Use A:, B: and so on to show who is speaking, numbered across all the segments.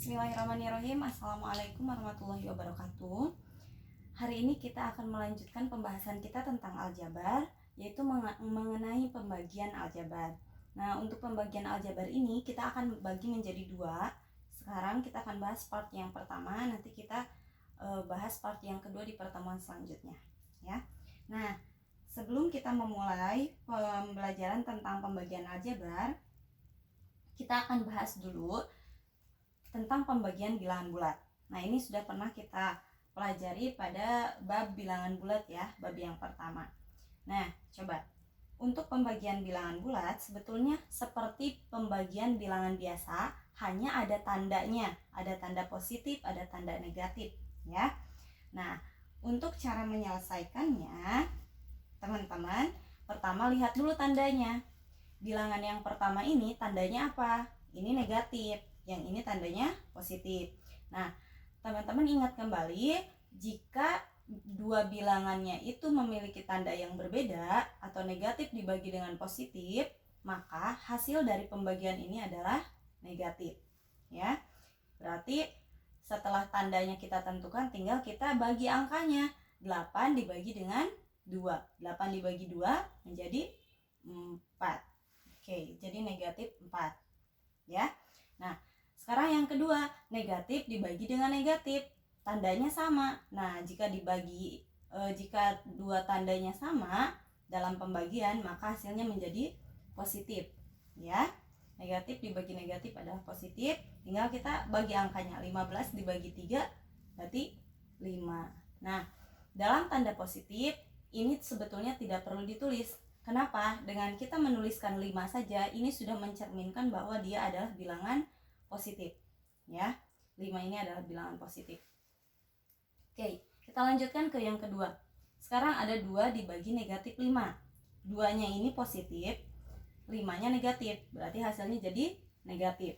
A: Bismillahirrahmanirrahim. Assalamualaikum warahmatullahi wabarakatuh. Hari ini kita akan melanjutkan pembahasan kita tentang aljabar, yaitu mengenai pembagian aljabar. Nah, untuk pembagian aljabar ini kita akan bagi menjadi dua. Sekarang kita akan bahas part yang pertama, nanti kita bahas part yang kedua di pertemuan selanjutnya, ya. Nah, sebelum kita memulai pembelajaran tentang pembagian aljabar, kita akan bahas dulu tentang pembagian bilangan bulat. Nah, ini sudah pernah kita pelajari pada bab bilangan bulat ya, bab yang pertama. Nah, coba untuk pembagian bilangan bulat sebetulnya seperti pembagian bilangan biasa, hanya ada tandanya, ada tanda positif, ada tanda negatif ya. Nah, untuk cara menyelesaikannya, teman-teman, pertama lihat dulu tandanya. Bilangan yang pertama ini tandanya apa? Ini negatif, yang ini tandanya positif. Nah, teman-teman ingat kembali, jika dua bilangannya itu memiliki tanda yang berbeda atau negatif dibagi dengan positif, maka hasil dari pembagian ini adalah negatif ya. Berarti setelah tandanya kita tentukan, tinggal kita bagi angkanya. 8 dibagi dengan 2. 8 dibagi 2 menjadi 4. Oke, jadi negatif 4 ya. Nah, sekarang yang kedua, negatif dibagi dengan negatif, tandanya sama. Nah, jika dua tandanya sama dalam pembagian, maka hasilnya menjadi positif ya. Negatif dibagi negatif adalah positif, tinggal kita bagi angkanya. 15 dibagi 3 berarti 5. Nah, dalam tanda positif ini sebetulnya tidak perlu ditulis. Kenapa? Dengan kita menuliskan 5 saja, ini sudah mencerminkan bahwa dia adalah bilangan positif ya. 5 ini adalah bilangan positif. Oke, kita lanjutkan ke yang kedua. Sekarang ada 2 dibagi negatif 5. 2-nya ini positif, 5-nya negatif, berarti hasilnya jadi negatif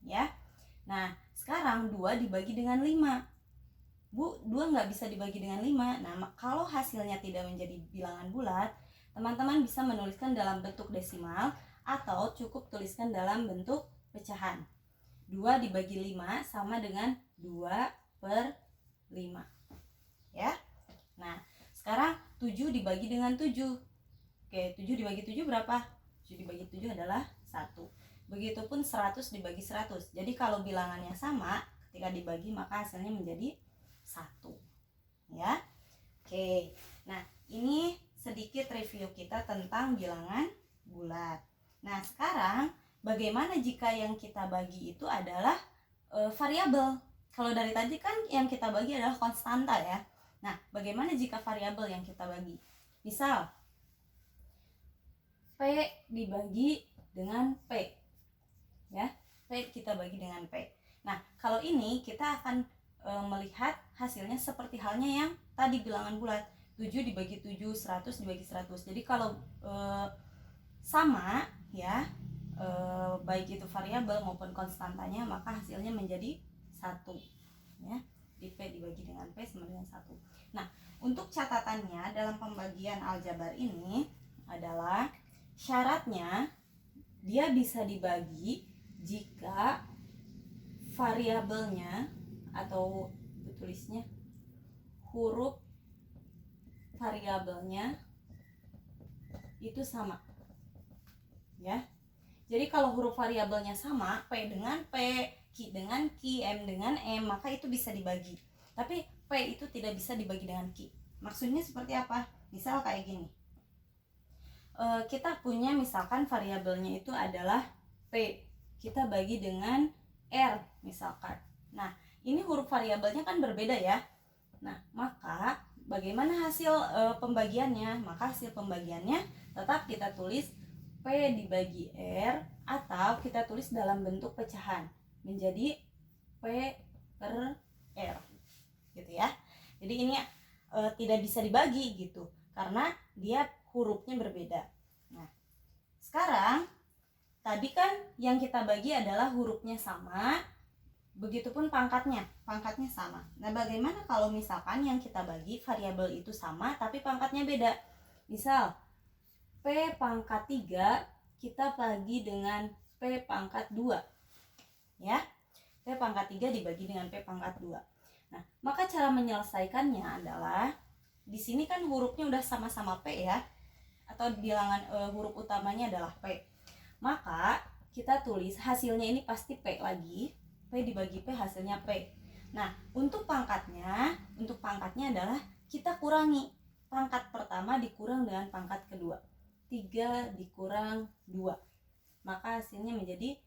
A: ya. Nah, sekarang 2 dibagi dengan 5. Bu, 2 nggak bisa dibagi dengan 5. Nah, kalau hasilnya tidak menjadi bilangan bulat, teman-teman bisa menuliskan dalam bentuk desimal atau cukup tuliskan dalam bentuk pecahan. 2 dibagi 5 sama dengan 2/5 ya. Nah, sekarang 7 dibagi dengan 7. Oke, 7 dibagi 7 berapa? 7 dibagi 7 adalah 1. Begitupun 100 dibagi 100. Jadi kalau bilangannya sama, ketika dibagi maka hasilnya menjadi 1 ya. Oke, nah ini sedikit review kita tentang bilangan bulat. Nah, sekarang bagaimana jika yang kita bagi itu adalah variabel? Kalau dari tadi kan yang kita bagi adalah konstanta ya. Nah, bagaimana jika variabel yang kita bagi? Misal P dibagi dengan P ya. P kita bagi dengan P. Nah, kalau ini kita akan melihat hasilnya seperti halnya yang tadi bilangan bulat. 7 dibagi 7, 100 dibagi 100. Jadi kalau sama ya, baik itu variabel maupun konstantanya, maka hasilnya menjadi 1 ya. Di P dibagi dengan P sama dengan 1. Nah, untuk catatannya dalam pembagian aljabar ini adalah syaratnya dia bisa dibagi jika variabelnya atau tulisnya huruf variabelnya itu sama ya. Jadi kalau huruf variabelnya sama, P dengan P, Q dengan Q, M dengan M, maka itu bisa dibagi. Tapi P itu tidak bisa dibagi dengan Q. Maksudnya seperti apa? Misal kayak gini. Kita punya misalkan variabelnya itu adalah P. Kita bagi dengan R misalkan. Nah, ini huruf variabelnya kan berbeda ya. Nah, maka bagaimana hasil pembagiannya? Maka hasil pembagiannya tetap kita tulis P dibagi R, atau kita tulis dalam bentuk pecahan menjadi P/R gitu ya. Jadi ini tidak bisa dibagi gitu karena dia hurufnya berbeda. Nah, sekarang tadi kan yang kita bagi adalah hurufnya sama, begitupun pangkatnya sama. Nah, bagaimana kalau misalkan yang kita bagi variabel itu sama tapi pangkatnya beda? Misal P pangkat 3 kita bagi dengan P pangkat 2 ya. P P pangkat 3 dibagi dengan P pangkat 2. Nah, maka cara menyelesaikannya adalah di sini kan hurufnya udah sama-sama P ya, atau bilangan huruf utamanya adalah P. Maka kita tulis hasilnya ini pasti P lagi. P dibagi P hasilnya P. Nah, untuk pangkatnya adalah kita kurangi. Pangkat pertama dikurang dengan pangkat kedua. 3 dikurang 2. Maka hasilnya menjadi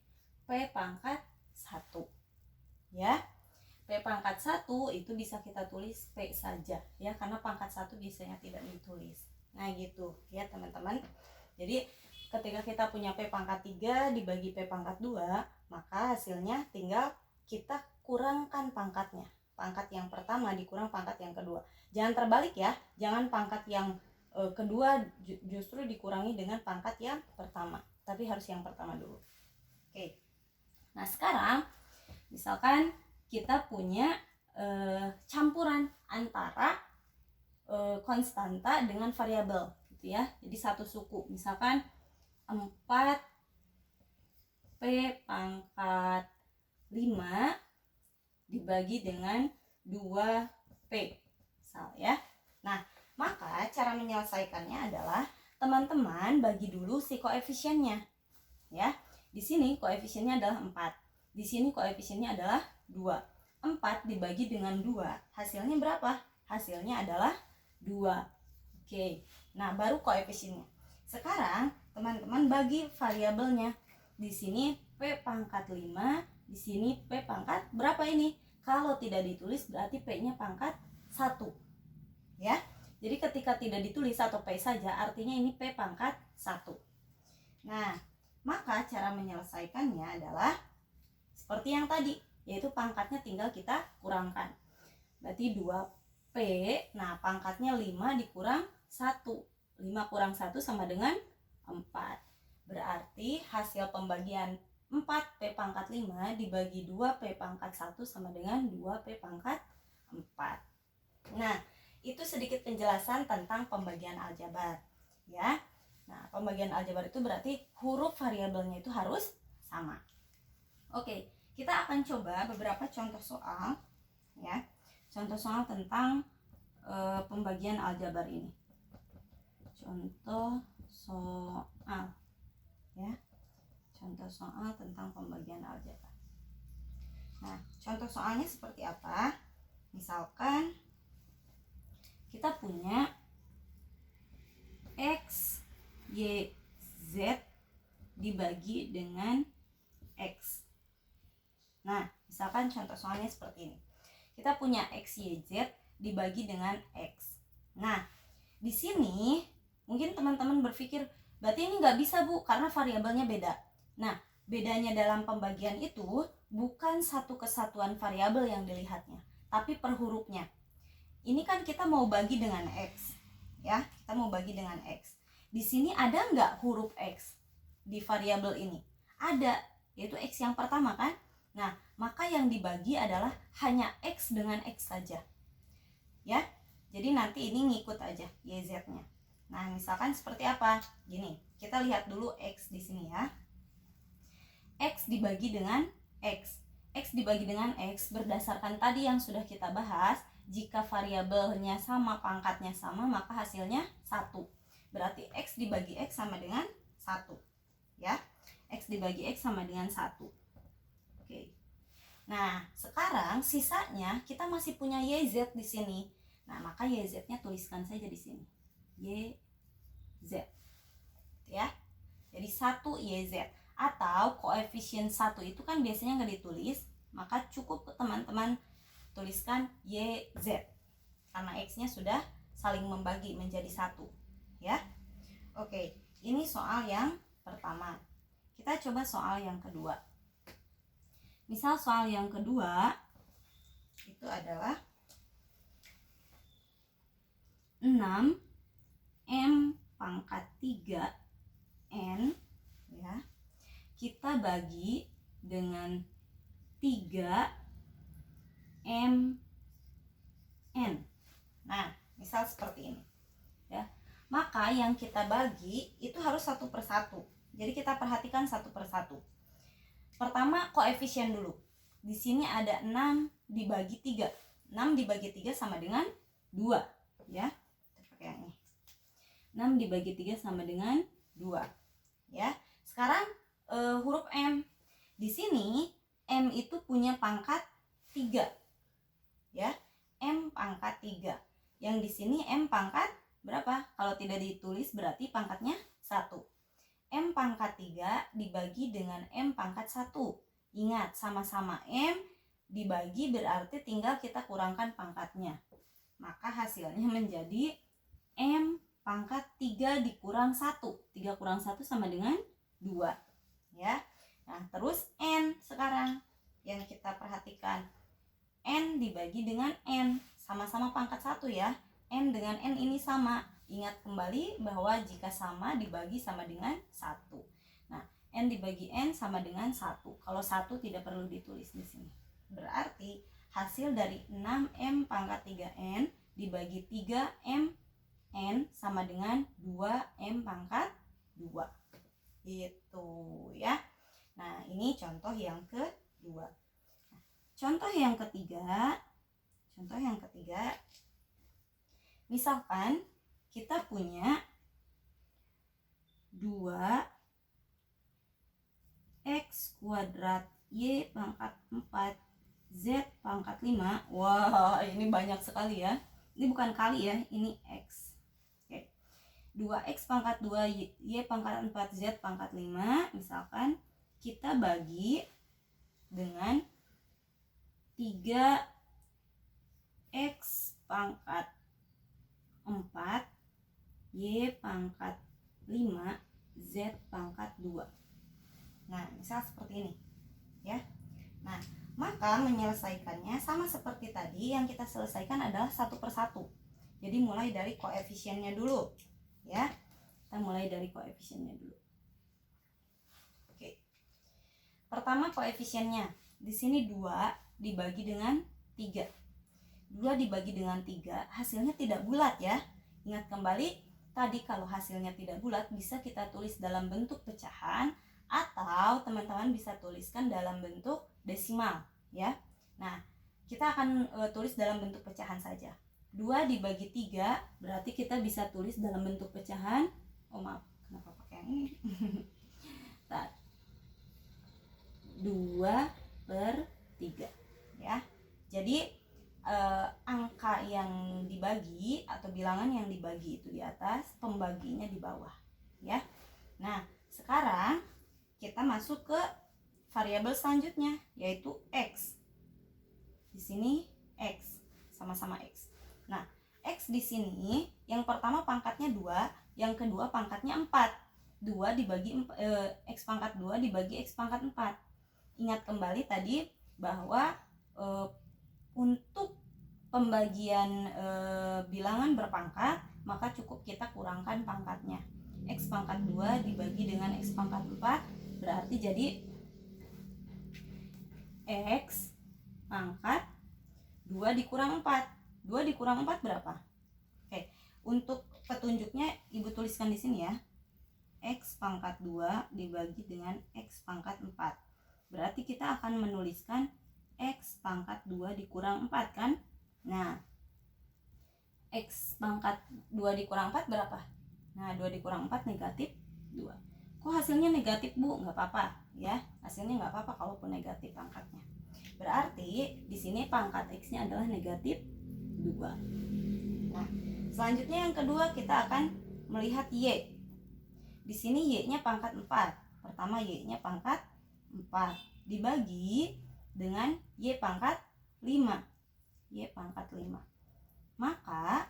A: P pangkat 1. Ya. P pangkat 1 itu bisa kita tulis P saja ya, karena pangkat 1 biasanya tidak ditulis. Nah, gitu ya, teman-teman. Jadi ketika kita punya P pangkat 3 dibagi P pangkat 2, maka hasilnya tinggal kita kurangkan pangkatnya. Pangkat yang pertama dikurang pangkat yang kedua. Jangan terbalik ya, jangan pangkat yang kedua justru dikurangi dengan pangkat yang pertama, tapi harus yang pertama dulu. Oke. Nah, sekarang misalkan kita punya campuran antara konstanta dengan variabel gitu ya. Jadi satu suku, misalkan 4P pangkat 5 dibagi dengan 2P misal ya. Nah, maka cara menyelesaikannya adalah teman-teman bagi dulu si koefisiennya ya. Di sini koefisiennya adalah 4. Di sini koefisiennya adalah 2. 4 dibagi dengan 2, hasilnya berapa? Hasilnya adalah 2. Oke. Nah, baru koefisiennya. Sekarang teman-teman bagi variabelnya. Di sini P pangkat 5, di sini P pangkat berapa ini? Kalau tidak ditulis berarti P-nya pangkat 1. Ya. Jadi ketika tidak ditulis atau P saja, artinya ini P pangkat 1. Nah, maka cara menyelesaikannya adalah seperti yang tadi, yaitu pangkatnya tinggal kita kurangkan. Berarti 2P, nah pangkatnya 5 dikurang 1. 5 kurang 1 sama dengan 4. Berarti hasil pembagian 4P pangkat 5 dibagi 2P pangkat 1 sama dengan 2P pangkat 4. Nah, itu sedikit penjelasan tentang pembagian aljabar ya. Nah, pembagian aljabar itu berarti huruf variabelnya itu harus sama. Oke, kita akan coba beberapa contoh soal ya. Contoh soal tentang pembagian aljabar ini. Contoh soal ya. Contoh soal tentang pembagian aljabar. Nah, contoh soalnya seperti apa? Misalkan kita punya X, Y, Z dibagi dengan X. Nah, misalkan contoh soalnya seperti ini. Kita punya X, Y, Z dibagi dengan X. Nah, di sini mungkin teman-teman berpikir, berarti ini nggak bisa Bu, karena variabelnya beda. Nah, bedanya dalam pembagian itu bukan satu kesatuan variabel yang dilihatnya, tapi per hurufnya. Ini kan kita mau bagi dengan X. Ya, kita mau bagi dengan X. Di sini ada nggak huruf X di variabel ini? Ada, yaitu X yang pertama kan? Nah, maka yang dibagi adalah hanya X dengan X saja. Ya, jadi nanti ini ngikut aja YZ-nya. Nah, misalkan seperti apa? Gini, kita lihat dulu X di sini ya. X dibagi dengan X. X dibagi dengan X berdasarkan tadi yang sudah kita bahas. Jika variabelnya sama, pangkatnya sama, maka hasilnya 1. Berarti X dibagi X sama dengan 1. Ya, X dibagi X sama dengan 1. Oke. Nah, sekarang sisanya kita masih punya YZ di sini. Nah, maka YZ-nya tuliskan saja di sini. YZ. Ya. Jadi 1 YZ. Atau koefisien 1 itu kan biasanya nggak ditulis, maka cukup teman-teman tuliskan YZ. Karena X-nya sudah saling membagi menjadi 1. Ya. Oke, ini soal yang pertama. Kita coba soal yang kedua. Misal soal yang kedua itu adalah 6M pangkat 3N ya. Kita bagi dengan 3MN. Nah, misal seperti ini ya. Maka yang kita bagi itu harus satu persatu. Jadi kita perhatikan satu persatu. Pertama koefisien dulu. di sini ada 6 dibagi 3. 6 dibagi 3 sama dengan 2, ya. Kita pakai yang ini. 6 dibagi 3 sama dengan 2, ya. Sekarang huruf M. Di sini M itu punya pangkat 3, ya. M pangkat 3. Yang di sini M pangkat berapa? Kalau tidak ditulis berarti pangkatnya 1. M pangkat 3 dibagi dengan M pangkat 1. Ingat, sama-sama M dibagi berarti tinggal kita kurangkan pangkatnya. Maka hasilnya menjadi M pangkat 3 dikurang 1. 3 kurang 1 sama dengan 2, ya. Nah, terus N sekarang yang kita perhatikan. N dibagi dengan N, sama-sama pangkat 1, ya. N dengan N ini sama. Ingat kembali bahwa jika sama dibagi sama dengan 1. Nah, N dibagi N sama dengan 1. Kalau 1 tidak perlu ditulis di sini. Berarti hasil dari 6M pangkat 3N dibagi 3M N sama dengan 2M pangkat 2. Itu, ya. Nah, ini contoh yang kedua. Contoh yang ketiga. Misalkan kita punya 2x kuadrat y pangkat 4 z pangkat 5. Wah, ini banyak sekali ya. Ini bukan kali ya, ini x. Oke. 2x pangkat 2 y pangkat 4 z pangkat 5. Misalkan kita bagi dengan 3x pangkat 4 y pangkat 5 z pangkat 2. Nah, misal seperti ini, ya. Nah, maka menyelesaikannya sama seperti tadi, yang kita selesaikan adalah satu persatu. Jadi mulai dari koefisiennya dulu, ya. Kita mulai dari koefisiennya dulu. Oke. Pertama koefisiennya. Di sini 2 dibagi dengan 3. 2 dibagi dengan 3 hasilnya tidak bulat, ya. Ingat kembali tadi, kalau hasilnya tidak bulat bisa kita tulis dalam bentuk pecahan atau teman-teman bisa tuliskan dalam bentuk desimal, ya. Nah, kita akan tulis dalam bentuk pecahan saja. 2 dibagi 3 berarti kita bisa tulis dalam bentuk pecahan. Oh, maaf, kenapa pakai yang ini? 2/3, ya. Jadi angka yang dibagi atau bilangan yang dibagi itu di atas, pembaginya di bawah, ya. Nah, sekarang kita masuk ke variabel selanjutnya, yaitu x. Di sini x, sama-sama x. Nah, x di sini yang pertama pangkatnya 2, yang kedua pangkatnya 4. 2 dibagi x pangkat 2 dibagi x pangkat 4. Ingat kembali tadi bahwa untuk pembagian bilangan berpangkat, maka cukup kita kurangkan pangkatnya. X pangkat 2 dibagi dengan X pangkat 4 berarti jadi X pangkat 2 dikurang 4. 2 dikurang 4 berapa? Oke, untuk petunjuknya Ibu tuliskan di sini ya. X pangkat 2 dibagi dengan X pangkat 4. Berarti kita akan menuliskan X pangkat 2 dikurang 4, kan? Nah, X pangkat 2 dikurang 4 berapa? Nah, 2 dikurang 4 negatif 2. Kok hasilnya negatif, Bu? Nggak apa-apa, ya. Hasilnya nggak apa-apa kalaupun negatif pangkatnya. Berarti di sini pangkat X-nya adalah negatif 2. Nah, selanjutnya yang kedua kita akan melihat Y. Di sini Y-nya pangkat 4. Pertama Y-nya pangkat 4 dibagi dengan Y pangkat 5. Y pangkat 5. Maka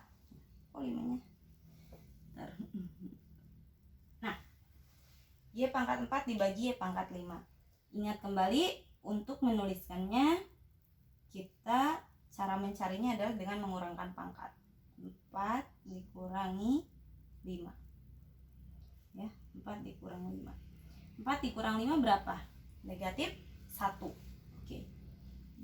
A: kok 5-nya? Nah, Y pangkat 4 dibagi Y pangkat 5. Ingat kembali, untuk menuliskannya kita cara mencarinya adalah dengan mengurangkan pangkat. 4 dikurangi 5. Ya, 4 dikurangi 5. 4 dikurang 5 berapa? Negatif 1. Oke.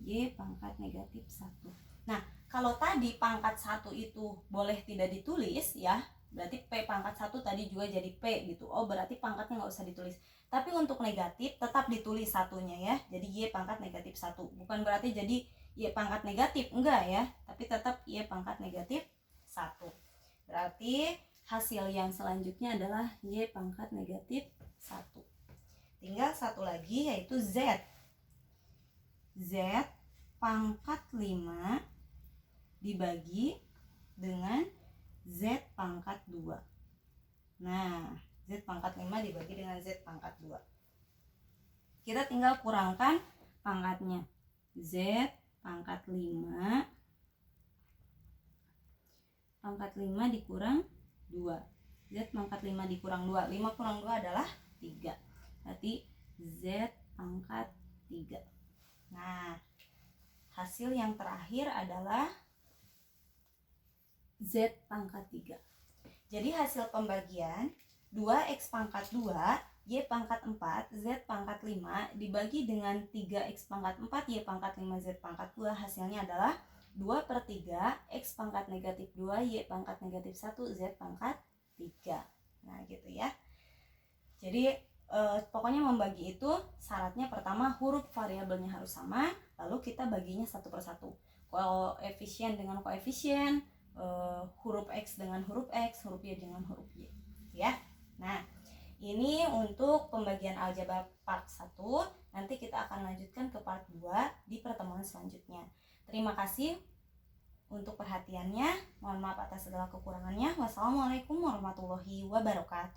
A: Y pangkat negatif 1. Nah, kalau tadi pangkat 1 itu boleh tidak ditulis, ya. berarti P pangkat 1 tadi juga jadi P gitu. Oh, berarti pangkatnya nggak usah ditulis. Tapi untuk negatif tetap ditulis satunya ya. Jadi Y pangkat negatif 1. Bukan berarti jadi Y pangkat negatif, enggak ya. Tapi tetap Y pangkat negatif 1. Berarti hasil yang selanjutnya adalah Y pangkat negatif 1. Tinggal satu lagi yaitu Z. Z pangkat 5 dibagi dengan Z pangkat 2. Nah, Z pangkat 5 dibagi dengan Z pangkat 2. Kita tinggal kurangkan pangkatnya. Z pangkat 5 dikurang 2. Z pangkat 5 dikurang 2. 5 kurang 2 adalah 3. Berarti Z pangkat 3. Nah, hasil yang terakhir adalah Z pangkat 3. Jadi hasil pembagian 2X pangkat 2, Y pangkat 4, Z pangkat 5 dibagi dengan 3X pangkat 4, Y pangkat 5, Z pangkat 2, hasilnya adalah 2/3 X pangkat negatif 2, Y pangkat negatif 1, Z pangkat 3. Nah gitu ya. Jadi pokoknya membagi itu syaratnya pertama huruf variabelnya harus sama, lalu kita baginya satu persatu. Koefisien dengan koefisien, huruf X dengan huruf X, huruf Y dengan huruf Y ya. Nah ini untuk pembagian aljabar part 1. Nanti kita akan lanjutkan ke part 2 di pertemuan selanjutnya. Terima kasih untuk perhatiannya. Mohon maaf atas segala kekurangannya. Wassalamualaikum warahmatullahi wabarakatuh.